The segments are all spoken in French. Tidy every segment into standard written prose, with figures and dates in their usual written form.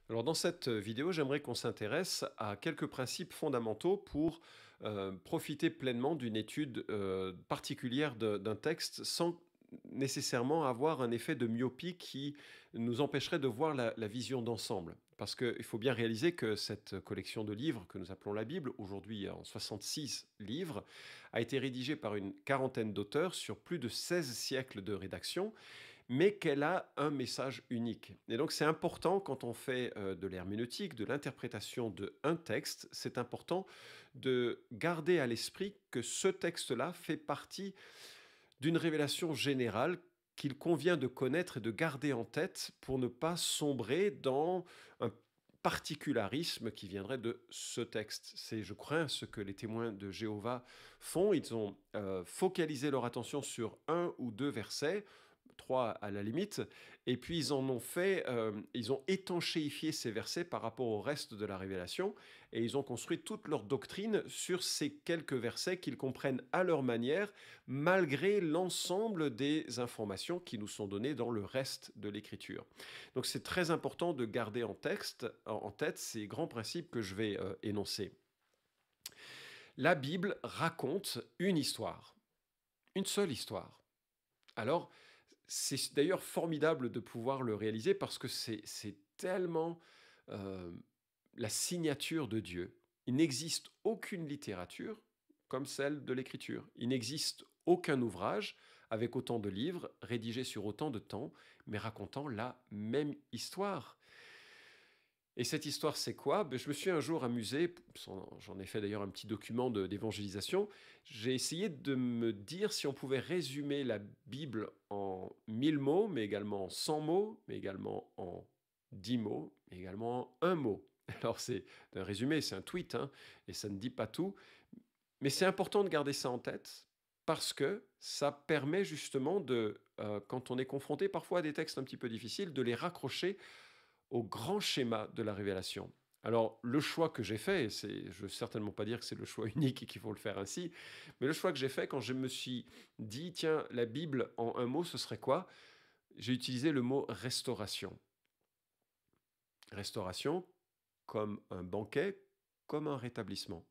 Alors dans cette vidéo, j'aimerais qu'on s'intéresse à quelques principes fondamentaux pour profiter pleinement d'une étude particulière d'un texte sans nécessairement avoir un effet de myopie qui nous empêcherait de voir la vision d'ensemble. Parce qu'il faut bien réaliser que cette collection de livres que nous appelons la Bible, aujourd'hui en 66 livres, a été rédigée par une quarantaine d'auteurs sur plus de 16 siècles de rédaction, mais qu'elle a un message unique. Et donc c'est important quand on fait de l'herméneutique, de l'interprétation d'un texte, c'est important de garder à l'esprit que ce texte-là fait partie d'une révélation générale qu'il convient de connaître et de garder en tête pour ne pas sombrer dans un particularisme qui viendrait de ce texte. C'est, je crains, ce que les témoins de Jéhovah font. Ils ont focalisé leur attention sur un ou deux versets, trois à la limite, et puis ils en ont fait, ils ont étanchéifié ces versets par rapport au reste de la révélation, et ils ont construit toute leur doctrine sur ces quelques versets qu'ils comprennent à leur manière, malgré l'ensemble des informations qui nous sont données dans le reste de l'écriture. Donc c'est très important de garder en tête ces grands principes que je vais énoncer. La Bible raconte une histoire, une seule histoire. Alors, c'est d'ailleurs formidable de pouvoir le réaliser parce que c'est tellement euh, la signature de Dieu. Il n'existe aucune littérature comme celle de l'écriture. Il n'existe aucun ouvrage avec autant de livres, rédigés sur autant de temps, mais racontant la même histoire. Et cette histoire, c'est quoi? Ben, je me suis un jour amusé, j'en ai fait d'ailleurs un petit document d'évangélisation, j'ai essayé de me dire si on pouvait résumer la Bible en 1000 mots, mais également en 100 mots, mais également en 10 mots, mais également en un mot. Alors c'est un résumé, c'est un tweet, hein, et ça ne dit pas tout, mais c'est important de garder ça en tête, parce que ça permet justement de, quand on est confronté parfois à des textes un petit peu difficiles, de les raccrocher au grand schéma de la révélation. Alors, le choix que j'ai fait, je ne veux certainement pas dire que c'est le choix unique et qu'il faut le faire ainsi, mais le choix que j'ai fait quand je me suis dit, tiens, la Bible en un mot, ce serait quoi? J'ai utilisé le mot restauration. Restauration comme un banquet, comme un rétablissement.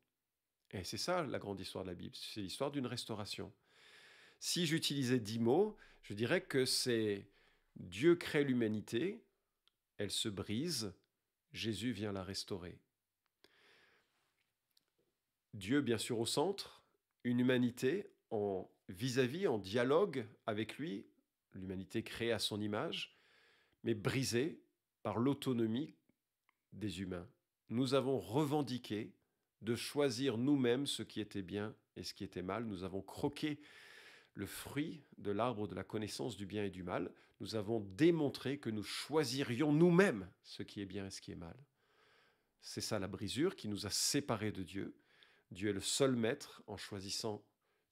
Et c'est ça la grande histoire de la Bible, c'est l'histoire d'une restauration. Si j'utilisais 10 mots, je dirais que c'est Dieu crée l'humanité, elle se brise, Jésus vient la restaurer. Dieu, bien sûr, au centre, une humanité en vis-à-vis, en dialogue avec lui, l'humanité créée à son image, mais brisée par l'autonomie des humains. Nous avons revendiqué de choisir nous-mêmes ce qui était bien et ce qui était mal. Nous avons croqué le fruit de l'arbre de la connaissance du bien et du mal. Nous avons démontré que nous choisirions nous-mêmes ce qui est bien et ce qui est mal. C'est ça la brisure qui nous a séparés de Dieu. Dieu est le seul maître. En choisissant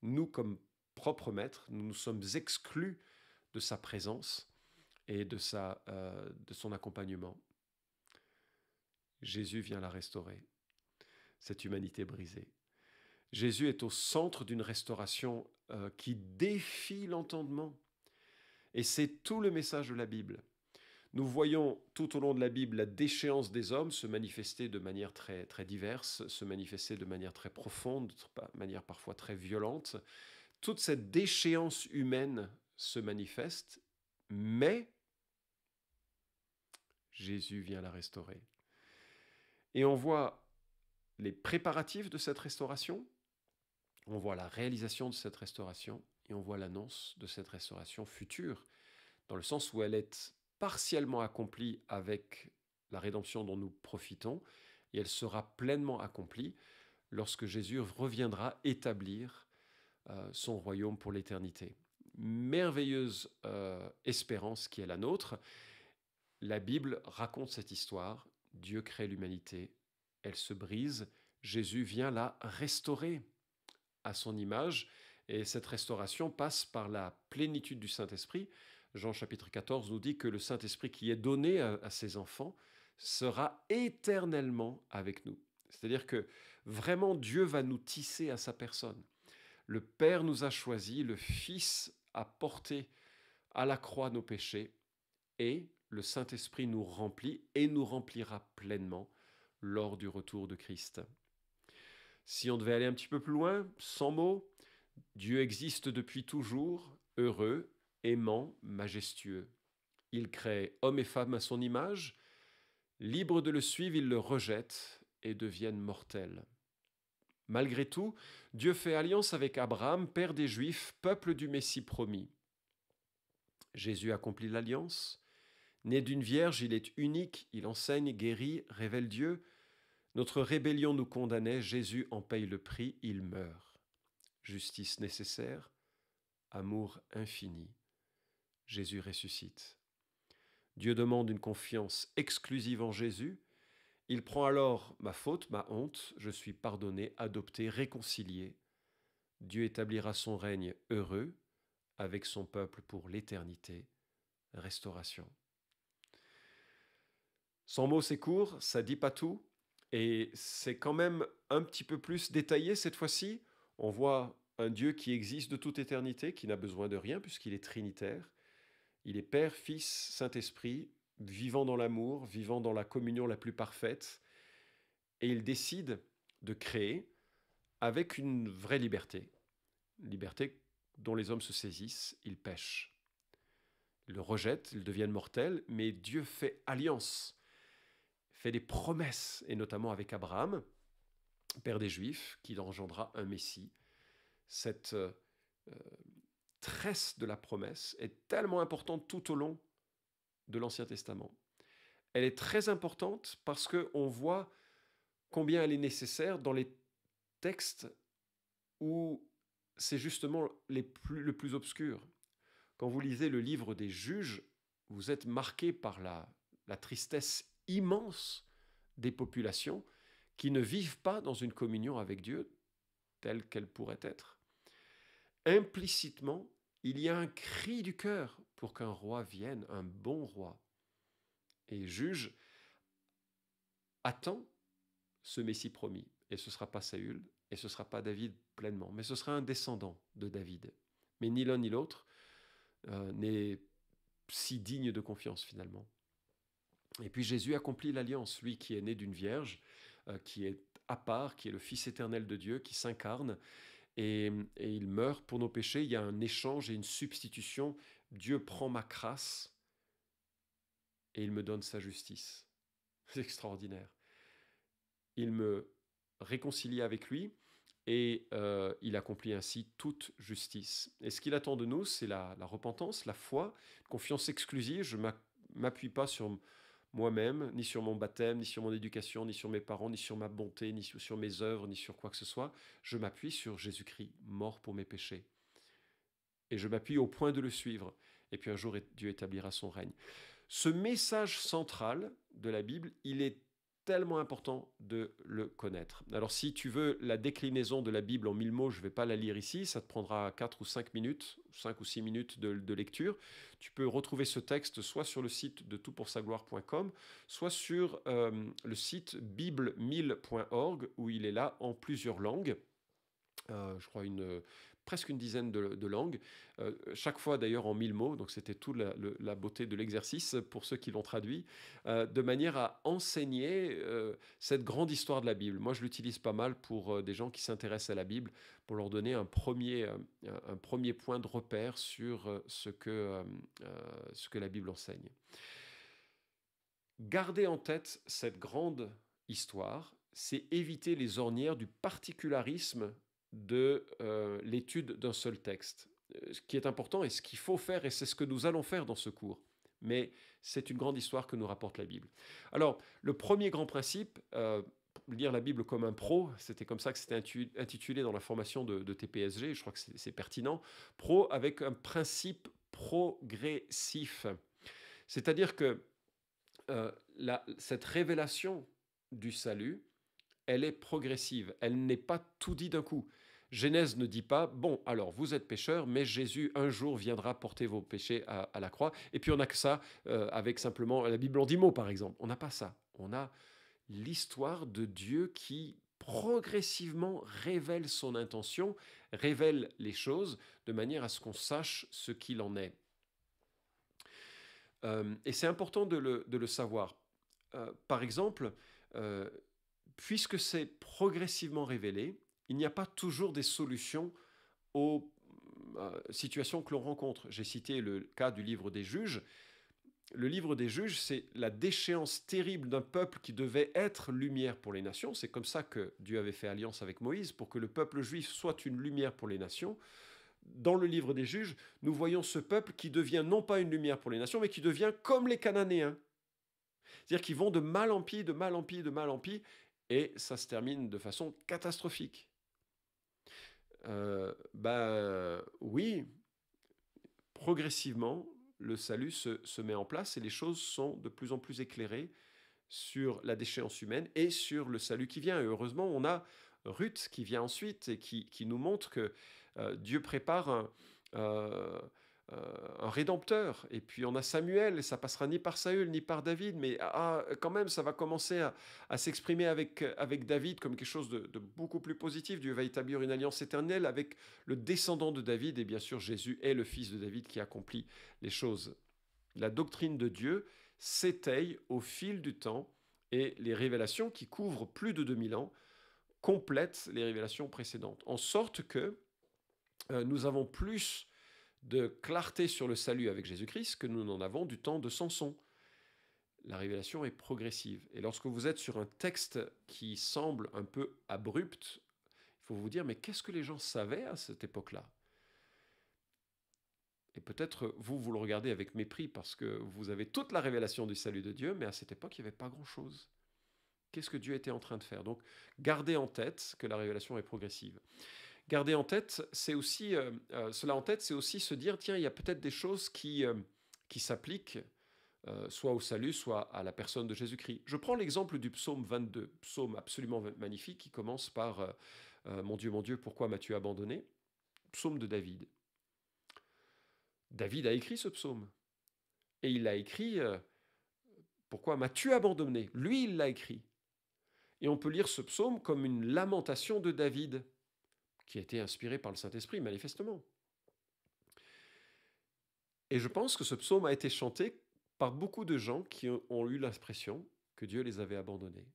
nous comme propre maître, nous nous sommes exclus de sa présence et de son accompagnement. Jésus vient la restaurer, cette humanité brisée. Jésus est au centre d'une restauration qui défie l'entendement. Et c'est tout le message de la Bible. Nous voyons tout au long de la Bible la déchéance des hommes se manifester de manière très, très diverse, se manifester de manière très profonde, de manière parfois très violente. Toute cette déchéance humaine se manifeste, mais Jésus vient la restaurer. Et on voit les préparatifs de cette restauration, on voit la réalisation de cette restauration, et on voit l'annonce de cette restauration future, dans le sens où elle est partiellement accomplie avec la rédemption dont nous profitons, et elle sera pleinement accomplie lorsque Jésus reviendra établir son royaume pour l'éternité. Merveilleuse espérance qui est la nôtre. La Bible raconte cette histoire. Dieu crée l'humanité, elle se brise, Jésus vient la restaurer à son image, et cette restauration passe par la plénitude du Saint-Esprit. Jean chapitre 14 nous dit que le Saint-Esprit qui est donné à ses enfants sera éternellement avec nous. C'est-à-dire que vraiment Dieu va nous tisser à sa personne. Le Père nous a choisis, le Fils a porté à la croix nos péchés, et le Saint-Esprit nous remplit et nous remplira pleinement lors du retour de Christ. Si on devait aller un petit peu plus loin, sans mots, Dieu existe depuis toujours, heureux, aimant, majestueux. Il crée hommes et femmes à son image. Libres de le suivre, ils le rejettent et deviennent mortels. Malgré tout, Dieu fait alliance avec Abraham, père des Juifs, peuple du Messie promis. Jésus accomplit l'alliance. Né d'une vierge, il est unique, il enseigne, guérit, révèle Dieu. Notre rébellion nous condamnait, Jésus en paye le prix, il meurt. Justice nécessaire, amour infini. Jésus ressuscite. Dieu demande une confiance exclusive en Jésus. Il prend alors ma faute, ma honte, je suis pardonné, adopté, réconcilié. Dieu établira son règne heureux avec son peuple pour l'éternité. Restauration. Sans mots, c'est court, ça dit pas tout, et c'est quand même un petit peu plus détaillé cette fois-ci. On voit un Dieu qui existe de toute éternité, qui n'a besoin de rien puisqu'il est trinitaire. Il est Père, Fils, Saint-Esprit, vivant dans l'amour, vivant dans la communion la plus parfaite, et il décide de créer avec une vraie liberté, liberté dont les hommes se saisissent, ils pêchent. Ils le rejettent, ils deviennent mortels, mais Dieu fait alliance, fait des promesses, et notamment avec Abraham, père des Juifs, qui engendra un Messie. Cette tresse de la promesse est tellement importante tout au long de l'Ancien Testament. Elle est très importante parce qu'on voit combien elle est nécessaire dans les textes où c'est justement le plus obscur. Quand vous lisez le livre des Juges, vous êtes marqué par la tristesse immense des populations qui ne vivent pas dans une communion avec Dieu telle qu'elle pourrait être. Implicitement, il y a un cri du cœur pour qu'un roi vienne, un bon roi. Et Juge attend ce Messie promis. Et ce ne sera pas Saül, et ce ne sera pas David pleinement, mais ce sera un descendant de David. Mais ni l'un ni l'autre n'est si digne de confiance finalement. Et puis Jésus accomplit l'alliance, lui qui est né d'une vierge, qui est à part, qui est le Fils éternel de Dieu, qui s'incarne, et il meurt pour nos péchés. Il y a un échange et une substitution. Dieu prend ma crasse et il me donne sa justice. C'est extraordinaire. Il me réconcilie avec lui et il accomplit ainsi toute justice. Et ce qu'il attend de nous, c'est la repentance, la foi, confiance exclusive. Je ne m'appuie pas sur moi-même, ni sur mon baptême, ni sur mon éducation, ni sur mes parents, ni sur ma bonté, ni sur mes œuvres, ni sur quoi que ce soit. Je m'appuie sur Jésus-Christ, mort pour mes péchés. Et je m'appuie au point de le suivre. Et puis un jour, Dieu établira son règne. Ce message central de la Bible, il est tellement important de le connaître. Alors si tu veux la déclinaison de la Bible en 1000 mots, je ne vais pas la lire ici, ça te prendra 4 ou 5 minutes, 5 ou 6 minutes de lecture. Tu peux retrouver ce texte soit sur le site de toutpoursagloire.com, soit sur le site bible1000.org, où il est là en plusieurs langues. Je crois presque une dizaine de langues, chaque fois d'ailleurs en 1000 mots, donc c'était toute la beauté de l'exercice pour ceux qui l'ont traduit, de manière à enseigner cette grande histoire de la Bible. Moi, je l'utilise pas mal pour des gens qui s'intéressent à la Bible, pour leur donner un premier point de repère sur ce que la Bible enseigne. Garder en tête cette grande histoire, c'est éviter les ornières du particularisme de l'étude d'un seul texte. Ce qui est important et ce qu'il faut faire, et c'est ce que nous allons faire dans ce cours. Mais c'est une grande histoire que nous rapporte la Bible. Alors, le premier grand principe, lire la Bible comme un pro, c'était comme ça que c'était intitulé dans la formation de TPSG, je crois que c'est pertinent, pro avec un principe progressif. C'est-à-dire que cette révélation du salut, elle est progressive, elle n'est pas tout dit d'un coup. Genèse ne dit pas, bon, alors vous êtes pécheurs, mais Jésus un jour viendra porter vos péchés à la croix. Et puis on n'a que ça, avec simplement la Bible en 10 mots, par exemple. On n'a pas ça. On a l'histoire de Dieu qui progressivement révèle son intention, révèle les choses, de manière à ce qu'on sache ce qu'il en est. Et c'est important de le savoir. Par exemple, euh, puisque c'est progressivement révélé, il n'y a pas toujours des solutions aux situations que l'on rencontre. J'ai cité le cas du livre des juges. Le livre des juges, c'est la déchéance terrible d'un peuple qui devait être lumière pour les nations. C'est comme ça que Dieu avait fait alliance avec Moïse, pour que le peuple juif soit une lumière pour les nations. Dans le livre des juges, nous voyons ce peuple qui devient non pas une lumière pour les nations, mais qui devient comme les Cananéens. C'est-à-dire qu'ils vont de mal en pis, de mal en pis, de mal en pis, et ça se termine de façon catastrophique. Oui, progressivement, le salut se met en place et les choses sont de plus en plus éclairées sur la déchéance humaine et sur le salut qui vient. Et heureusement, on a Ruth qui vient ensuite et qui nous montre que Dieu prépare euh, un rédempteur. Et puis on a Samuel, et ça passera ni par Saül ni par David, mais quand même, ça va commencer à s'exprimer avec David comme quelque chose de beaucoup plus positif. Dieu va établir une alliance éternelle avec le descendant de David, et bien sûr Jésus est le fils de David qui accomplit les choses. La doctrine de Dieu s'étaye au fil du temps, et les révélations qui couvrent plus de 2000 ans complètent les révélations précédentes, en sorte que nous avons plus de clarté sur le salut avec Jésus-Christ que nous n'en avons du temps de Samson. La révélation est progressive. Et lorsque vous êtes sur un texte qui semble un peu abrupt, il faut vous dire, mais qu'est-ce que les gens savaient à cette époque-là? Et peut-être vous le regardez avec mépris parce que vous avez toute la révélation du salut de Dieu, mais à cette époque, il n'y avait pas grand-chose. Qu'est-ce que Dieu était en train de faire? Donc, gardez en tête que la révélation est progressive. Garder en tête, c'est aussi, cela en tête, c'est aussi se dire, tiens, il y a peut-être des choses qui s'appliquent soit au salut, soit à la personne de Jésus-Christ. Je prends l'exemple du psaume 22, psaume absolument magnifique, qui commence par mon Dieu, pourquoi m'as-tu abandonné ?» Psaume de David. David a écrit ce psaume. Et il l'a écrit, pourquoi m'as-tu abandonné? Lui, il l'a écrit. Et on peut lire ce psaume comme une lamentation de David, qui a été inspiré par le Saint-Esprit, manifestement. Et je pense que ce psaume a été chanté par beaucoup de gens qui ont eu l'impression que Dieu les avait abandonnés.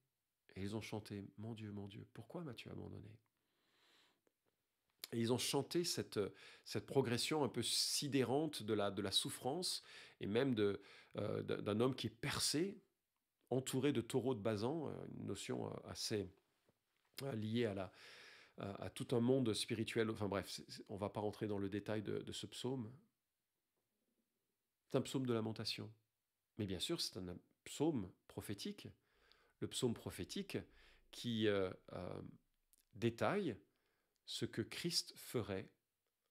Et ils ont chanté « Mon Dieu, pourquoi m'as-tu abandonné ?» Et ils ont chanté cette progression un peu sidérante de la souffrance, et même d'un homme qui est percé, entouré de taureaux de Basan, une notion assez liée à tout un monde spirituel. Enfin bref, on ne va pas rentrer dans le détail de ce psaume. C'est un psaume de lamentation. Mais bien sûr, c'est un psaume prophétique. Le psaume prophétique qui détaille ce que Christ ferait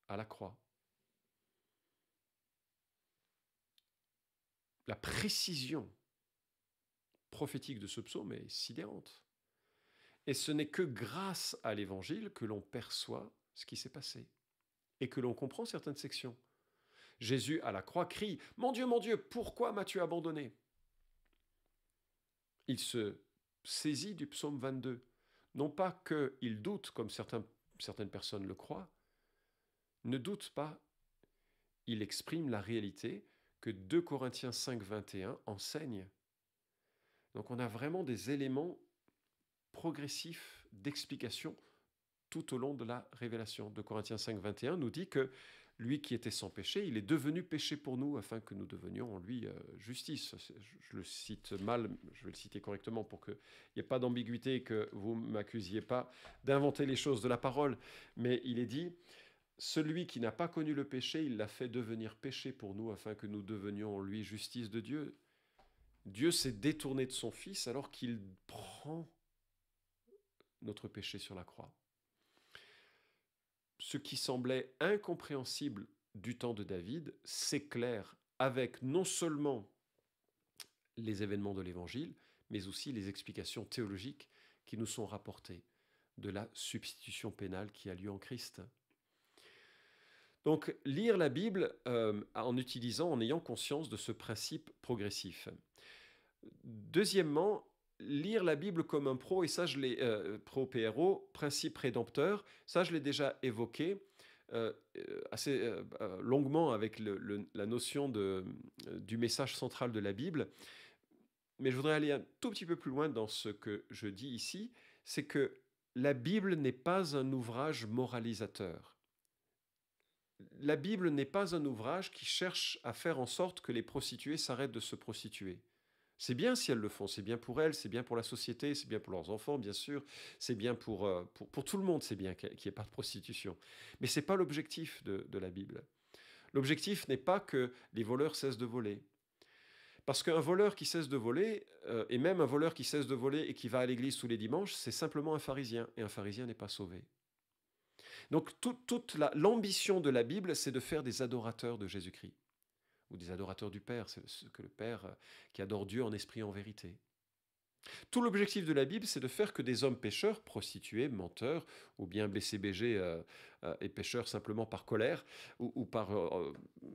à la croix. La précision prophétique de ce psaume est sidérante. Et ce n'est que grâce à l'Évangile que l'on perçoit ce qui s'est passé et que l'on comprend certaines sections. Jésus, à la croix, crie « Mon Dieu, pourquoi m'as-tu abandonné ?» Il se saisit du psaume 22. Non pas qu'il doute, comme certaines personnes le croient, ne doute pas, il exprime la réalité que 2 Corinthiens 5, 21 enseigne. Donc on a vraiment des éléments progressifs d'explication tout au long de la révélation. 2 Corinthiens 5, 21 nous dit que lui qui était sans péché, il est devenu péché pour nous afin que nous devenions en lui justice. Je le cite mal, je vais le citer correctement pour qu'il n'y ait pas d'ambiguïté et que vous ne m'accusiez pas d'inventer les choses de la parole. Mais il est dit, celui qui n'a pas connu le péché, il l'a fait devenir péché pour nous afin que nous devenions en lui justice de Dieu. Dieu s'est détourné de son Fils alors qu'il prend notre péché sur la croix. Ce qui semblait incompréhensible du temps de David s'éclaire avec non seulement les événements de l'Évangile, mais aussi les explications théologiques qui nous sont rapportées de la substitution pénale qui a lieu en Christ. Donc, lire la Bible en ayant conscience de ce principe progressif. Deuxièmement, lire la Bible comme un pro, et ça je l'ai, pro-PRO, principe rédempteur, ça je l'ai déjà évoqué. assez longuement avec la notion du message central de la Bible, mais je voudrais aller un tout petit peu plus loin dans ce que je dis ici, c'est que la Bible n'est pas un ouvrage moralisateur. La Bible n'est pas un ouvrage qui cherche à faire en sorte que les prostituées s'arrêtent de se prostituer. C'est bien si elles le font, c'est bien pour elles, c'est bien pour la société, c'est bien pour leurs enfants, bien sûr, c'est bien pour tout le monde, c'est bien qu'il n'y ait pas de prostitution. Mais ce n'est pas l'objectif de la Bible. L'objectif n'est pas que les voleurs cessent de voler. Parce qu'un voleur qui cesse de voler, et même un voleur qui cesse de voler et qui va à l'église tous les dimanches, c'est simplement un pharisien, et un pharisien n'est pas sauvé. Donc toute l'ambition de la Bible, c'est de faire des adorateurs de Jésus-Christ, ou des adorateurs du Père, c'est ce que le Père qui adore Dieu en esprit et en vérité. Tout l'objectif de la Bible, c'est de faire que des hommes pécheurs, prostitués, menteurs, ou bien BCBG et pécheurs simplement par colère, ou par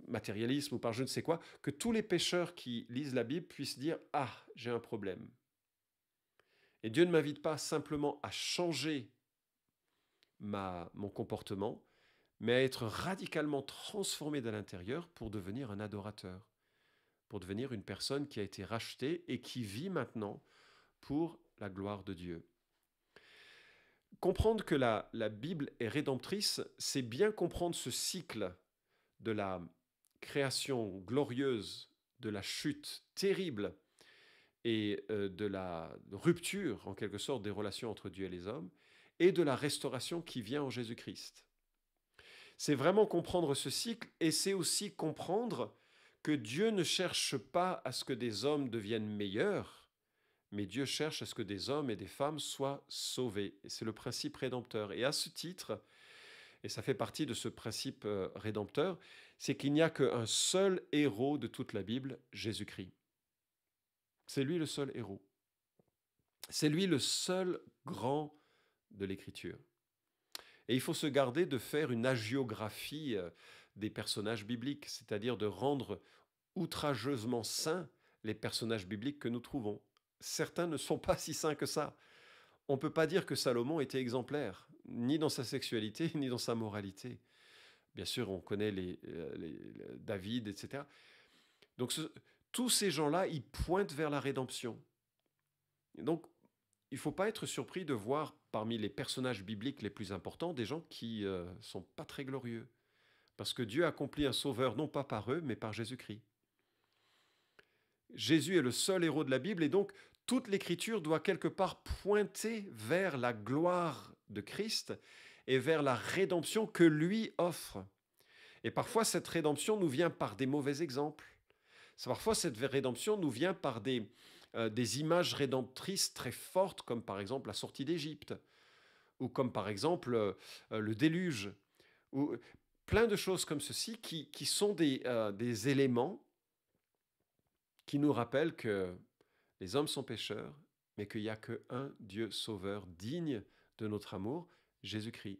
matérialisme, ou par je ne sais quoi, que tous les pécheurs qui lisent la Bible puissent dire « Ah, j'ai un problème ». Et Dieu ne m'invite pas simplement à changer mon comportement, mais à être radicalement transformé de l'intérieur pour devenir un adorateur, pour devenir une personne qui a été rachetée et qui vit maintenant pour la gloire de Dieu. Comprendre que la Bible est rédemptrice, c'est bien comprendre ce cycle de la création glorieuse, de la chute terrible et de la rupture, en quelque sorte, des relations entre Dieu et les hommes, et de la restauration qui vient en Jésus-Christ. C'est vraiment comprendre ce cycle, et c'est aussi comprendre que Dieu ne cherche pas à ce que des hommes deviennent meilleurs, mais Dieu cherche à ce que des hommes et des femmes soient sauvés. Et c'est le principe rédempteur. Et à ce titre, et ça fait partie de ce principe rédempteur, c'est qu'il n'y a qu'un seul héros de toute la Bible, Jésus-Christ. C'est lui le seul héros. C'est lui le seul grand de l'Écriture. Et il faut se garder de faire une hagiographie des personnages bibliques, c'est-à-dire de rendre outrageusement saints les personnages bibliques que nous trouvons. Certains ne sont pas si saints que ça. On ne peut pas dire que Salomon était exemplaire, ni dans sa sexualité, ni dans sa moralité. Bien sûr, on connaît David, etc. Donc tous ces gens-là, ils pointent vers la rédemption. Et donc, il ne faut pas être surpris de voir parmi les personnages bibliques les plus importants des gens qui ne sont pas très glorieux. Parce que Dieu accomplit un sauveur non pas par eux, mais par Jésus-Christ. Jésus est le seul héros de la Bible et donc toute l'Écriture doit quelque part pointer vers la gloire de Christ et vers la rédemption que lui offre. Et parfois cette rédemption nous vient par des mauvais exemples. Parfois cette rédemption nous vient par des images rédemptrices très fortes, comme par exemple la sortie d'Égypte, ou comme par exemple le déluge, ou plein de choses comme ceci qui sont des éléments qui nous rappellent que les hommes sont pécheurs, mais qu'il n'y a qu'un Dieu sauveur digne de notre amour, Jésus-Christ.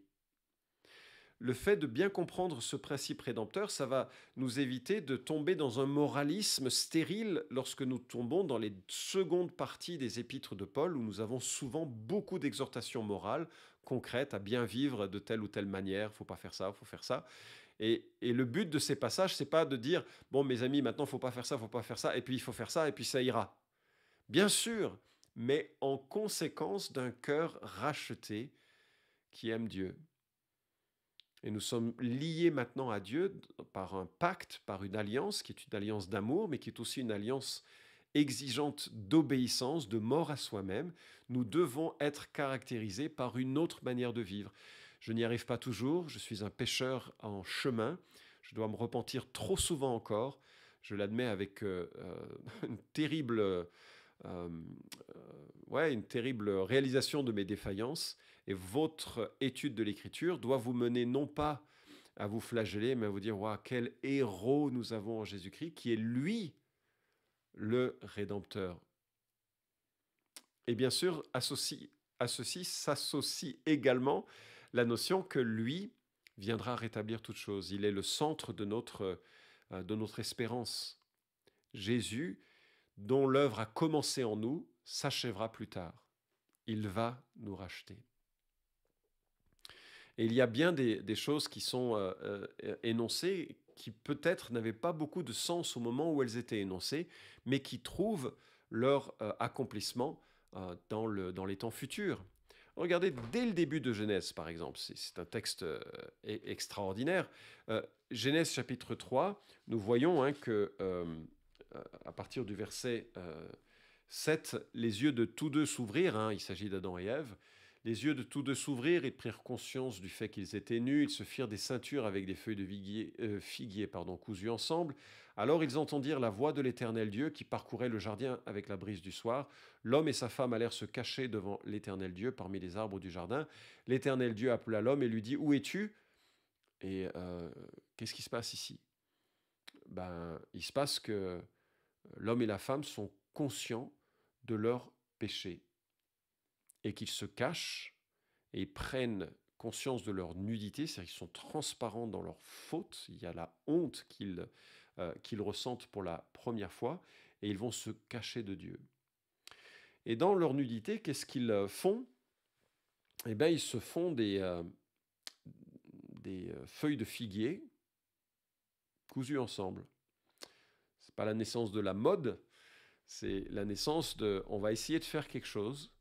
Le fait de bien comprendre ce principe rédempteur, ça va nous éviter de tomber dans un moralisme stérile lorsque nous tombons dans les secondes parties des épîtres de Paul, où nous avons souvent beaucoup d'exhortations morales concrètes à bien vivre de telle ou telle manière, il ne faut pas faire ça, il faut faire ça. Et le but de ces passages, c'est pas de dire « Bon, mes amis, maintenant, il ne faut pas faire ça, il ne faut pas faire ça, et puis il faut faire ça, et puis ça ira. » Bien sûr, mais en conséquence d'un cœur racheté qui aime Dieu. Et nous sommes liés maintenant à Dieu par un pacte, par une alliance qui est une alliance d'amour, mais qui est aussi une alliance exigeante d'obéissance, de mort à soi-même. Nous devons être caractérisés par une autre manière de vivre. Je n'y arrive pas toujours, je suis un pécheur en chemin, je dois me repentir trop souvent encore, je l'admets avec une terrible une terrible réalisation de mes défaillances. Et votre étude de l'Écriture doit vous mener non pas à vous flageller, mais à vous dire « quel héros nous avons en Jésus-Christ, qui est lui le Rédempteur ». Et bien sûr, à ceci s'associe également la notion que lui viendra rétablir toutes choses. Il est le centre de notre espérance. Jésus, dont l'œuvre a commencé en nous, s'achèvera plus tard. Il va nous racheter. Et il y a bien des choses qui sont énoncées qui peut-être n'avaient pas beaucoup de sens au moment où elles étaient énoncées, mais qui trouvent leur accomplissement dans les temps futurs. Regardez, dès le début de Genèse, par exemple, c'est un texte extraordinaire. Genèse chapitre 3, nous voyons hein, que à partir du verset 7, les yeux de tous deux s'ouvrirent, hein, il s'agit d'Adam et Ève, les yeux de tous deux s'ouvrirent, ils prirent conscience du fait qu'ils étaient nus, ils se firent des ceintures avec des feuilles de figuier cousues ensemble. Alors ils entendirent la voix de l'Éternel Dieu qui parcourait le jardin avec la brise du soir. L'homme et sa femme allèrent se cacher devant l'Éternel Dieu parmi les arbres du jardin. L'Éternel Dieu appela l'homme et lui dit, où es-tu? Et qu'est-ce qui se passe ici? Il se passe que l'homme et la femme sont conscients de leur péché et qu'ils se cachent et ils prennent conscience de leur nudité, c'est-à-dire qu'ils sont transparents dans leur faute, il y a la honte qu'ils ressentent pour la première fois, et ils vont se cacher de Dieu. Et dans leur nudité, qu'est-ce qu'ils font? Eh bien, ils se font des feuilles de figuier cousues ensemble. Ce n'est pas la naissance de la mode, c'est la naissance de « on va essayer de faire quelque chose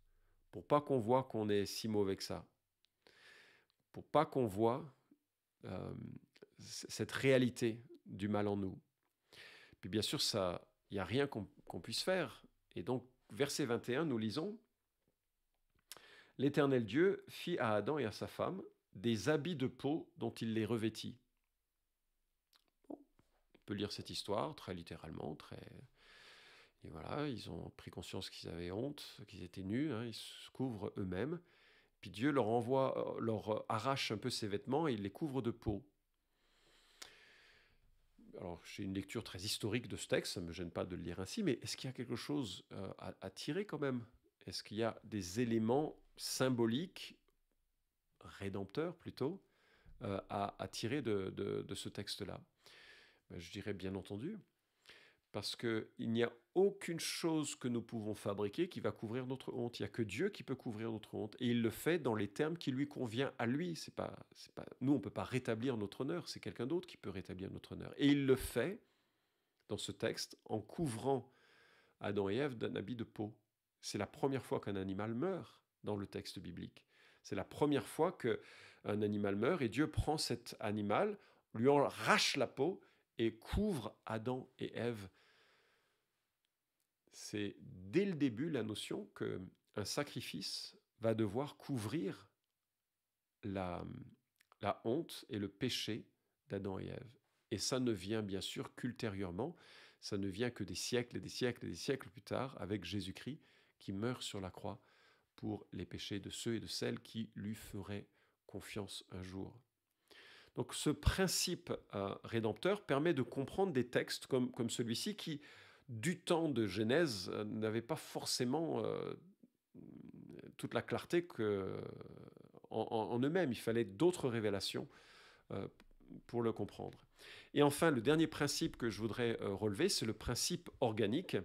pour pas qu'on voit qu'on est si mauvais que ça ». Pour pas qu'on voit cette réalité du mal en nous. Puis bien sûr, il n'y a rien qu'on puisse faire. Et donc, verset 21, nous lisons « L'Éternel Dieu fit à Adam et à sa femme des habits de peau dont il les revêtit. » Bon, on peut lire cette histoire très littéralement, Et voilà, ils ont pris conscience qu'ils avaient honte, qu'ils étaient nus, hein, ils se couvrent eux-mêmes. Puis Dieu leur arrache un peu ses vêtements et il les couvre de peau. Alors, j'ai une lecture très historique de ce texte, ça ne me gêne pas de le lire ainsi, mais est-ce qu'il y a quelque chose à tirer quand même? Est-ce qu'il y a des éléments symboliques, rédempteurs plutôt, à tirer de ce texte-là? Je dirais bien entendu. Parce qu'il n'y a aucune chose que nous pouvons fabriquer qui va couvrir notre honte. Il n'y a que Dieu qui peut couvrir notre honte. Et il le fait dans les termes qui lui convient à lui. Nous, on ne peut pas rétablir notre honneur. C'est quelqu'un d'autre qui peut rétablir notre honneur. Et il le fait dans ce texte en couvrant Adam et Ève d'un habit de peau. C'est la première fois qu'un animal meurt dans le texte biblique. C'est la première fois qu'un animal meurt et Dieu prend cet animal, lui en arrache la peau et couvre Adam et Ève. C'est dès le début la notion qu'un sacrifice va devoir couvrir la honte et le péché d'Adam et Ève. Et ça ne vient bien sûr qu'ultérieurement, ça ne vient que des siècles et des siècles et des siècles plus tard avec Jésus-Christ qui meurt sur la croix pour les péchés de ceux et de celles qui lui feraient confiance un jour. Donc ce principe rédempteur permet de comprendre des textes comme celui-ci qui, du temps de Genèse, n'avaient pas forcément toute la clarté en eux-mêmes. Il fallait d'autres révélations pour le comprendre. Et enfin, le dernier principe que je voudrais relever, c'est le principe organique.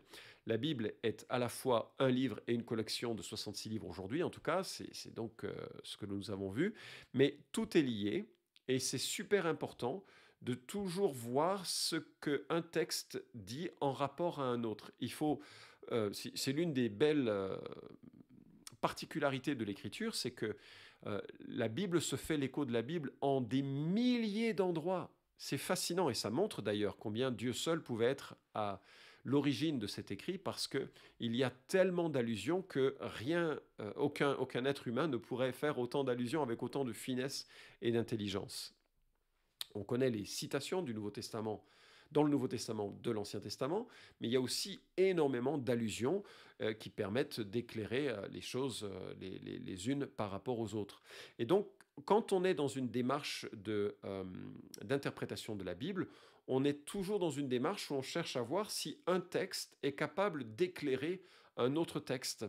La Bible est à la fois un livre et une collection de 66 livres aujourd'hui, en tout cas, c'est donc ce que nous avons vu, mais tout est lié. Et c'est super important de toujours voir ce qu'un texte dit en rapport à un autre. C'est l'une des belles particularités de l'écriture, c'est que la Bible se fait l'écho de la Bible en des milliers d'endroits. C'est fascinant et ça montre d'ailleurs combien Dieu seul pouvait être à l'origine de cet écrit parce qu'il y a tellement d'allusions que aucun être humain ne pourrait faire autant d'allusions avec autant de finesse et d'intelligence. On connaît les citations du Nouveau Testament dans le Nouveau Testament de l'Ancien Testament, mais il y a aussi énormément d'allusions qui permettent d'éclairer les choses les unes par rapport aux autres. Et donc, quand on est dans une démarche d'interprétation de la Bible, on est toujours dans une démarche où on cherche à voir si un texte est capable d'éclairer un autre texte,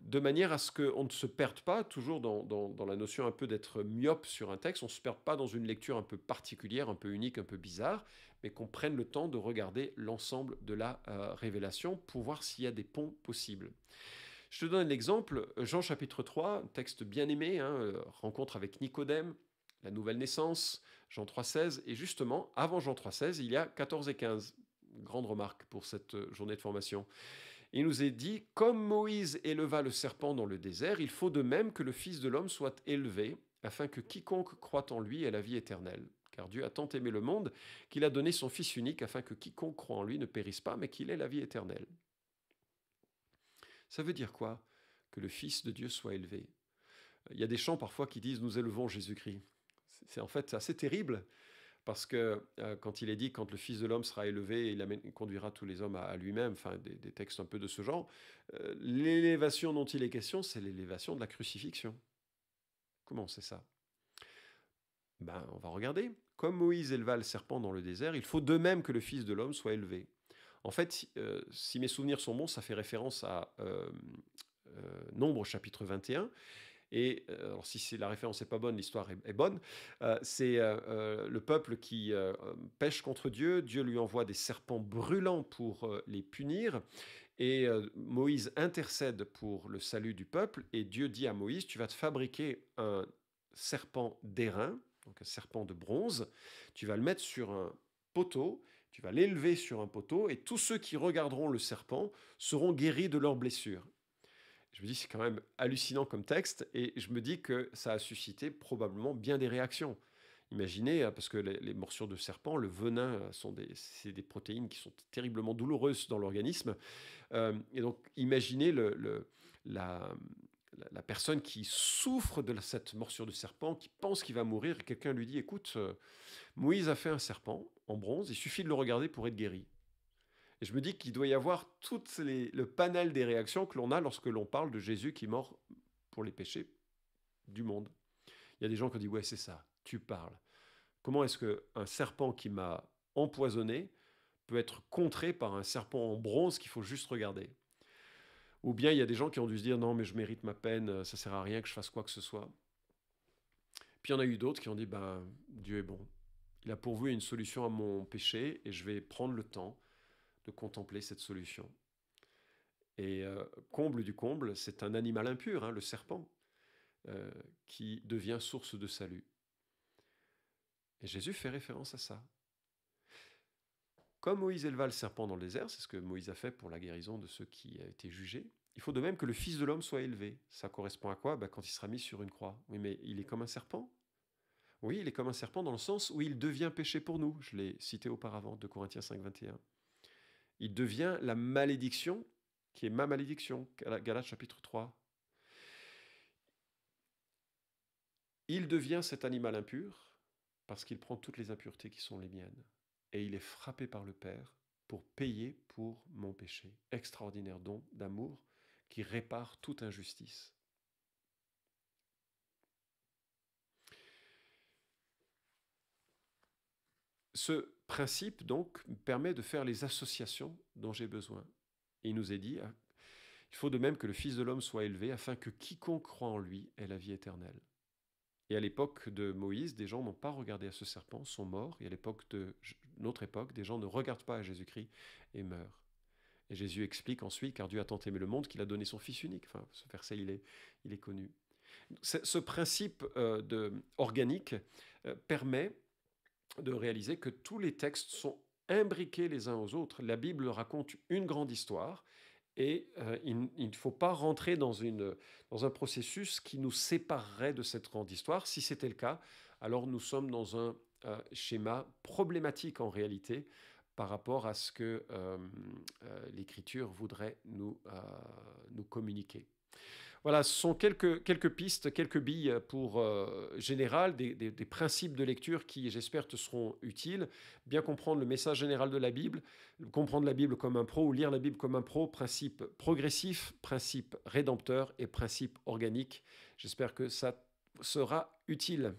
de manière à ce qu'on ne se perde pas toujours dans la notion un peu d'être myope sur un texte, on ne se perde pas dans une lecture un peu particulière, un peu unique, un peu bizarre, mais qu'on prenne le temps de regarder l'ensemble de la révélation pour voir s'il y a des ponts possibles. Je te donne l'exemple, Jean chapitre 3, un texte bien aimé, hein, rencontre avec Nicodème, la nouvelle naissance, Jean 3,16, et justement, avant Jean 3,16, il y a 14 et 15. Grande remarque pour cette journée de formation. Il nous est dit, comme Moïse éleva le serpent dans le désert, il faut de même que le Fils de l'homme soit élevé, afin que quiconque croit en lui ait la vie éternelle. Car Dieu a tant aimé le monde qu'il a donné son Fils unique, afin que quiconque croit en lui ne périsse pas, mais qu'il ait la vie éternelle. Ça veut dire quoi? Que le Fils de Dieu soit élevé. Il y a des chants parfois qui disent nous élevons Jésus-Christ. C'est en fait assez terrible parce que quand il est dit quand le Fils de l'homme sera élevé, il conduira tous les hommes à lui-même, enfin des textes un peu de ce genre, l'élévation dont il est question, c'est l'élévation de la crucifixion. Comment c'est ça? Ben, on va regarder. Comme Moïse éleva le serpent dans le désert, il faut de même que le Fils de l'homme soit élevé. En fait, si mes souvenirs sont bons, ça fait référence à Nombre chapitre 21. Et alors si la référence n'est pas bonne, l'histoire est bonne. C'est le peuple qui pêche contre Dieu. Dieu lui envoie des serpents brûlants pour les punir. Et Moïse intercède pour le salut du peuple. Et Dieu dit à Moïse, tu vas te fabriquer un serpent d'airain, donc un serpent de bronze. Tu vas le mettre sur un poteau. Tu vas l'élever sur un poteau. Et tous ceux qui regarderont le serpent seront guéris de leurs blessures. Je me dis, c'est quand même hallucinant comme texte, et je me dis que ça a suscité probablement bien des réactions. Imaginez, parce que les morsures de serpent, le venin, c'est des protéines qui sont terriblement douloureuses dans l'organisme. Et donc, imaginez la personne qui souffre de cette morsure de serpent, qui pense qu'il va mourir, et quelqu'un lui dit, écoute, Moïse a fait un serpent en bronze, il suffit de le regarder pour être guéri. Et je me dis qu'il doit y avoir tout le panel des réactions que l'on a lorsque l'on parle de Jésus qui est mort pour les péchés du monde. Il y a des gens qui ont dit, ouais, c'est ça, tu parles. Comment est-ce qu'un serpent qui m'a empoisonné peut être contré par un serpent en bronze qu'il faut juste regarder? Ou bien il y a des gens qui ont dû se dire, non, mais je mérite ma peine, ça sert à rien que je fasse quoi que ce soit. Puis il y en a eu d'autres qui ont dit, ben, Dieu est bon. Il a pourvu une solution à mon péché et je vais prendre le temps de contempler cette solution. Et comble du comble, c'est un animal impur, hein, le serpent, qui devient source de salut. Et Jésus fait référence à ça. Comme Moïse éleva le serpent dans le désert, c'est ce que Moïse a fait pour la guérison de ceux qui ont été jugés, il faut de même que le Fils de l'homme soit élevé. Ça correspond à quoi? Quand il sera mis sur une croix. Oui, mais il est comme un serpent. Oui, il est comme un serpent dans le sens où il devient péché pour nous. Je l'ai cité auparavant, 2 Corinthiens 5, 21. Il devient la malédiction qui est ma malédiction, Galates chapitre 3. Il devient cet animal impur parce qu'il prend toutes les impuretés qui sont les miennes. Et il est frappé par le Père pour payer pour mon péché. Extraordinaire don d'amour qui répare toute injustice. Ce principe, donc, permet de faire les associations dont j'ai besoin. Et il nous est dit, il faut de même que le Fils de l'homme soit élevé afin que quiconque croit en lui ait la vie éternelle. Et à l'époque de Moïse, des gens n'ont pas regardé à ce serpent, sont morts. Et à l'époque de notre époque, des gens ne regardent pas à Jésus-Christ et meurent. Et Jésus explique ensuite, car Dieu a tant aimé le monde qu'il a donné son Fils unique. Enfin, ce verset, il est connu. Ce principe organique permet de réaliser que tous les textes sont imbriqués les uns aux autres. La Bible raconte une grande histoire, et il ne faut pas rentrer dans un processus qui nous séparerait de cette grande histoire. Si c'était le cas, alors nous sommes dans un schéma problématique en réalité par rapport à ce que l'Écriture voudrait nous communiquer. Voilà, ce sont quelques pistes, quelques billes pour général, des principes de lecture qui, j'espère, te seront utiles. Bien comprendre le message général de la Bible, comprendre la Bible comme un pro ou lire la Bible comme un pro, principe progressif, principe rédempteur et principe organique. J'espère que ça sera utile.